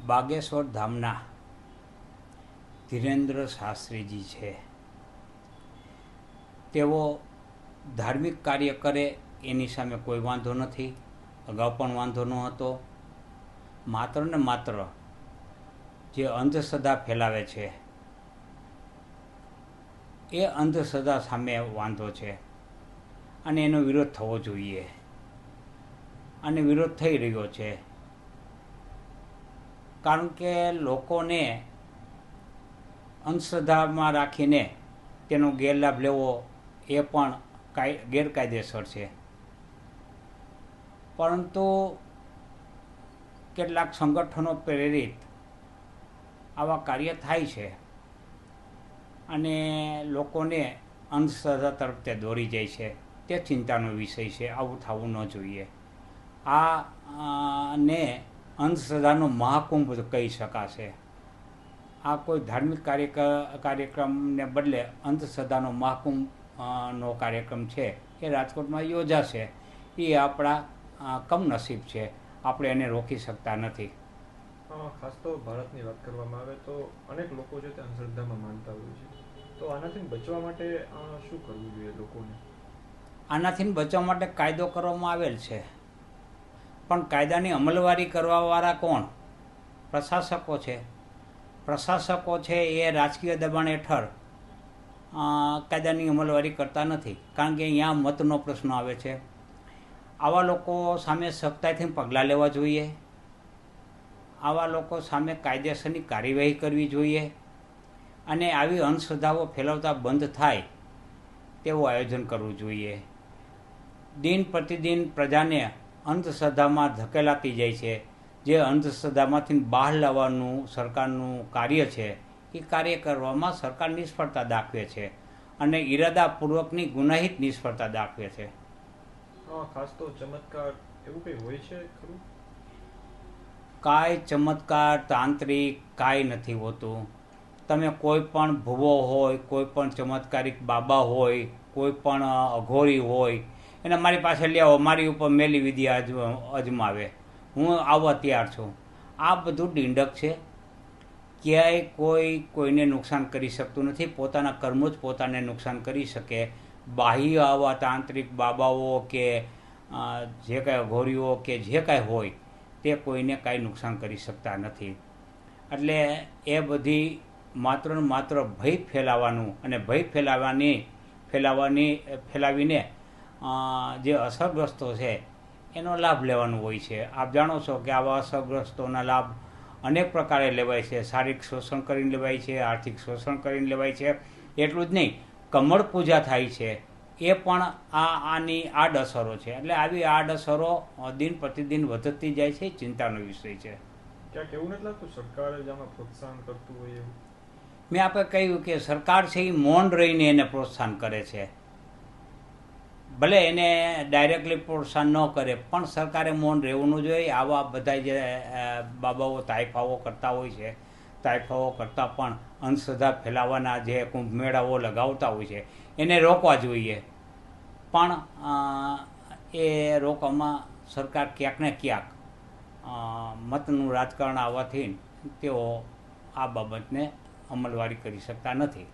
બાગેશ્વર ધામના ધીરેન્દ્ર શાસ્ત્રીજી છે. તેઓ ધાર્મિક કાર્ય કરે એની સામે કોઈ વાંધો નથી, અગાઉ પણ વાંધો ન હતો. માત્ર ને માત્ર જે અંધશ્રદ્ધા ફેલાવે છે એ અંધશ્રદ્ધા સામે વાંધો છે અને એનો વિરોધ થવો જોઈએ અને વિરોધ થઈ રહ્યો છે. કારણ કે લોકોને અંધશ્રદ્ધામાં રાખીને તેનો ગેરલાભ લેવો એ પણ ગેરકાયદેસર છે. પરંતુ કેટલાક સંગઠનો પ્રેરિત આવા કાર્ય થાય છે અને લોકોને અંધશ્રદ્ધા તરફ તે દોરી જાય છે. તે ચિંતાનો વિષય છે. આવું થવું ન જોઈએ. ને અંધશ્રદ્ધાનો મહાકુંભ કહી શકાશે. આ કોઈ ધાર્મિક કાર્યક્રમને બદલે અંધશ્રદ્ધાનો મહાકુંભ નો કાર્યક્રમ છે એ રાજકોટમાં યોજાશે. એ આપણા કમનસીબ છે. આપણે એને રોકી શકતા નથી. ખાસ તો ભારતની વાત કરવામાં આવે તો અનેક લોકો છે તે અંધશ્રદ્ધામાં માનતા હોય છે. તો આનાથી બચવા માટે શું કરવું જોઈએ લોકોને? આનાથી બચવા માટે કાયદો કરવામાં આવેલ છે, પણ કાયદાની અમલવારી કરવાવાળા કોણ? પ્રશાસકો છે. પ્રશાસકો છે એ રાજકીય દબાણ હેઠળ કાયદાની અમલવારી કરતા નથી. કારણ કે અહીંયા મતનો પ્રશ્ન આવે છે. આવા લોકો સામે સખ્તાઈથી પગલાં લેવા જોઈએ. આવા લોકો સામે કાયદેસરની કાર્યવાહી કરવી જોઈએ અને આવી અંધશ્રદ્ધાઓ ફેલાવતા બંધ થાય તેવું આયોજન કરવું જોઈએ. દિન પ્રતિદિન પ્રજાને અંધશ્રદ્ધામાં ધકેલાતી જાય છે. જે અંધશ્રદ્ધામાંથી બહાર લાવવાનું સરકારનું કાર્ય છે એ કાર્ય કરવામાં સરકાર નિષ્ફળતા દાખવે છે અને ઈરાદાપૂર્વકની ગુનાહિત નિષ્ફળતા દાખવે છે. ખાસ તો ચમત્કાર એવું કંઈ હોય છે ખરું? કાંઈ ચમત્કાર તાંત્રિક કાંઈ નથી હોતું. તમે કોઈ પણ ભૂવો હોય, કોઈ પણ ચમત્કારિક બાબા હોય, કોઈ પણ અઘોરી હોય, એને મારી પાસે લેવો, મારી ઉપર મેલી વિદ્યા અજમાવે, હું આવવા તૈયાર છું. આ બધું ડીંડક છે. ક્યાંય કોઈને નુકસાન કરી શકતું નથી. પોતાના કર્મો જ પોતાને નુકસાન કરી શકે. બાહ્ય આવા તાંત્રિક બાબાઓ કે જે કાંઈ અઘોરીઓ કે જે કાંઈ હોય તે કોઈને કાંઈ નુકસાન કરી શકતા નથી. એટલે એ બધી માત્ર ને માત્ર ભય ફેલાવાનું અને ભય ફેલાવીને જે અસરગ્રસ્તો છે એનો લાભ લેવાનો હોય છે. આપ જાણો છો કે આવા અસરગ્રસ્તોના લાભ અનેક પ્રકારે લેવાય છે. શારીરિક શોષણ કરીને લેવાય છે, આર્થિક શોષણ કરીને લેવાય છે. એટલું જ નહીં, કમળ પૂજા થાય છે એ પણ આની આડઅસરો છે. એટલે આવી આડઅસરો દિન પ્રતિદિન વધતી જાય છે. ચિંતાનો વિષય છે. ક્યાંક એવું નથી લાગતું સરકાર જ આમાં પ્રોત્સાહન કરતું હોય એવું? મેં આપણે કહ્યું કે સરકાર છે એ મૌન રહીને એને પ્રોત્સાહન કરે છે. ભલે એને ડાયરેક્ટલી પ્રોત્સાહન ન કરે પણ સરકારે મૌન રહેવું જોઈએ. આવા બધા જે બાબાઓ તાઇફાઓ કરતા હોય છે, તાઇફાઓ કરતાં પણ અંધશ્રદ્ધા ફેલાવાના જે કુંભ મેળાઓ લગાવતા હોય છે એને રોકવા જોઈએ. પણ એ રોકવામાં સરકાર ક્યાંક ને ક્યાંક મતનું રાજકારણ આવવાથી તેઓ આ બાબતને અમલવારી કરી શકતા નથી.